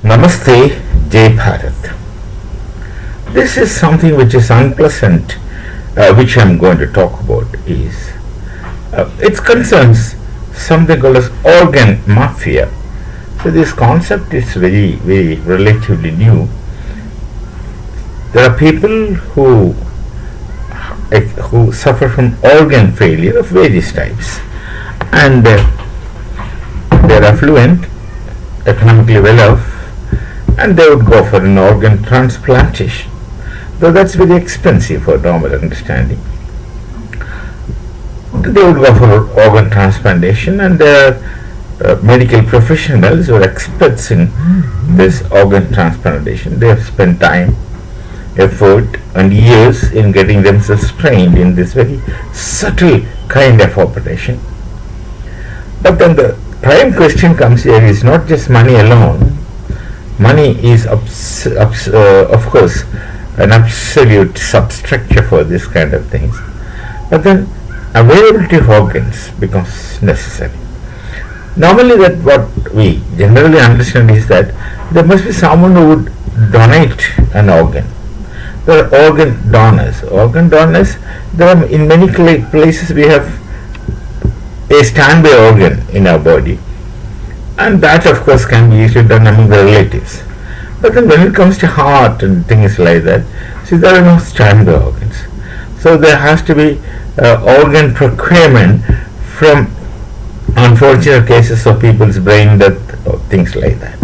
Namaste, Jai Bharat. This is something which is unpleasant, which I am going to talk about. It concerns something called as organ mafia. So this concept is very relatively new. There are people who suffer from organ failure of various types, and they are affluent, economically well off, and they would go for an organ transplantation, though that's very expensive for normal understanding. They would go for organ transplantation, and there are medical professionals who are experts in this organ transplantation. They have spent time, effort, and years in getting themselves trained in this very subtle kind of operation. But then the prime question comes here is not just money alone. Money is, of course, an absolute substructure for this kind of things. But then availability of organs becomes necessary. Normally, that what we generally understand is that there must be someone who would donate an organ. There are organ donors. Organ donors, there are in many places we have a standby organ in our body, and that of course can be easily done among the relatives. But then when it comes to heart and things like that, see, there are no standby organs. So there has to be organ procurement from unfortunate cases of people's brain death or things like that.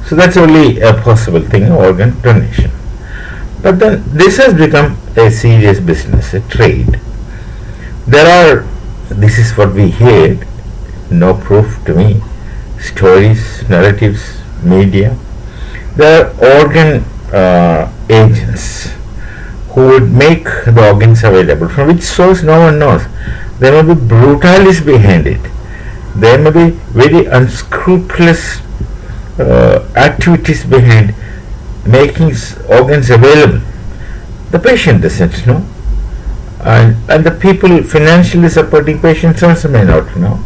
So that's only a possible thing, organ donation. But then this has become a serious business, a trade. This is what we heard, no proof to me, stories, narratives, media. There are organ agents who would make the organs available, from which source no one knows. There may be brutalities behind it. There may be very unscrupulous activities behind making organs available. The patient doesn't know, and the people financially supporting patients also may not know.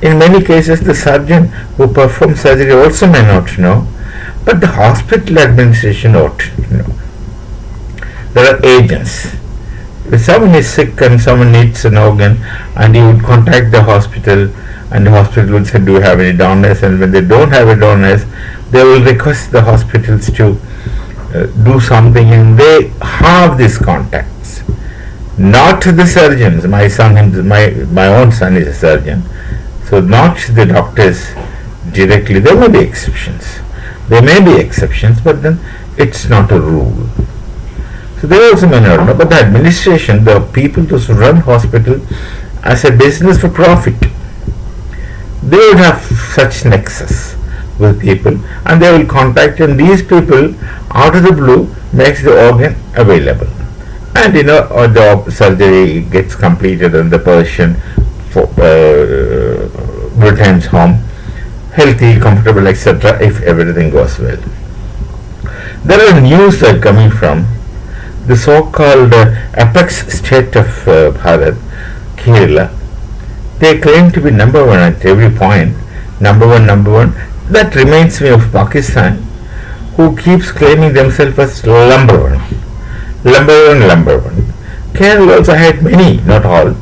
In many cases, the surgeon who performs surgery also may not know, but the hospital administration ought to know. There are agents. If someone is sick and someone needs an organ, and you would contact the hospital, and the hospital would say, do you have any donors? And when they don't have a donors, they will request the hospitals to do something, and they have these contacts. Not the surgeons. My own son is a surgeon, so not the doctors directly. There may be exceptions. But then it's not a rule. So they also may not know. But the administration, the people who run hospital as a business for profit, they would have such nexus with people, and they will contact, and these people out of the blue makes the organ available, and the surgery gets completed and the person returns home healthy, comfortable, etc., if everything goes well. There are news that are coming from the so-called apex state of Bharat, Kerala. They claim to be number one at every point. Number one. That reminds me of Pakistan, who keeps claiming themselves as number one. Kerala also had many, not all,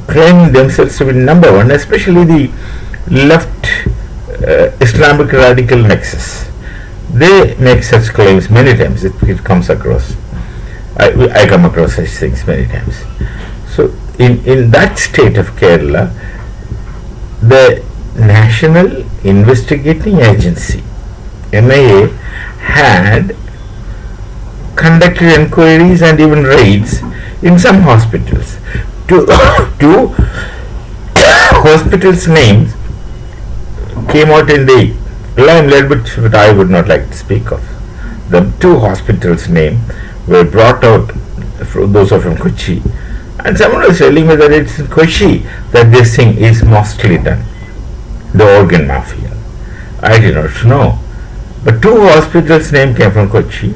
claiming themselves to be number one, especially the left Islamic radical nexus. They make such claims many times. It comes across. I come across such things many times. So in that state of Kerala, the National Investigating Agency, NIA, had conducted inquiries and even raids in some hospitals. Two hospitals' names came out in the limelight, but I would not like to speak of. The two hospitals' names were brought out, those are from Kochi, and someone was telling me that it's in Kochi that this thing is mostly done, the organ mafia. I did not know. But two hospitals' name came from Kochi,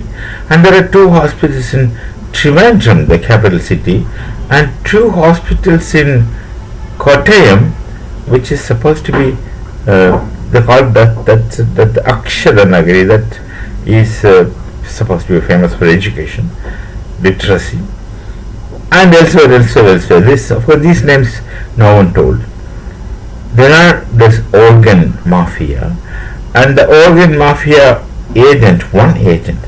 and there are two hospitals in Trivandrum, the capital city, and two hospitals in Kottayam, which is supposed to be the call that Akshara Nagari, that is supposed to be famous for education, literacy, and elsewhere. This, of course, these names no one told. There are this organ mafia, and the organ mafia agent, one agent.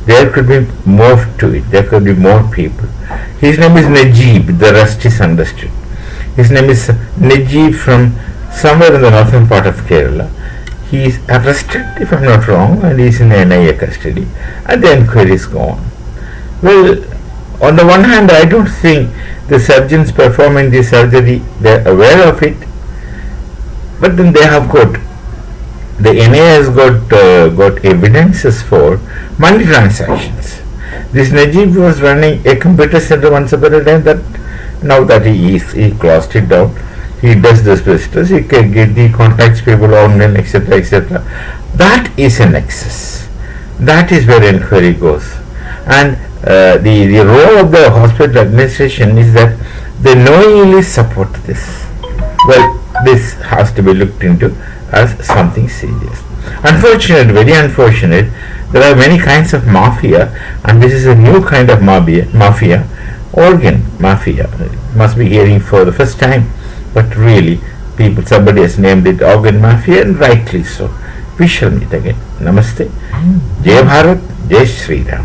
There could be more to it. There could be more people. His name is Najib. The rest is understood. His name is Najib from somewhere in the northern part of Kerala. He is arrested, if I'm not wrong, and he is in NIA custody, and the inquiry is gone. Well, on the one hand, I don't think the surgeons performing the surgery, they're aware of it, but then they have got, the NIA has got evidences for money transactions. This Najib was running a computer center once upon a time, that now that he closed it down, he does this business, he can get the contacts people online, etc., etc. That is an excess. That is where inquiry goes. And the role of the hospital administration is that they knowingly support this. Well, this has to be looked into as something serious. Unfortunate, very unfortunate, there are many kinds of mafia, and this is a new kind of mafia, organ mafia. Must be hearing for the first time, but really, somebody has named it organ mafia, and rightly so. We shall meet again. Namaste. Jai Bharat, Jai Shri Ram.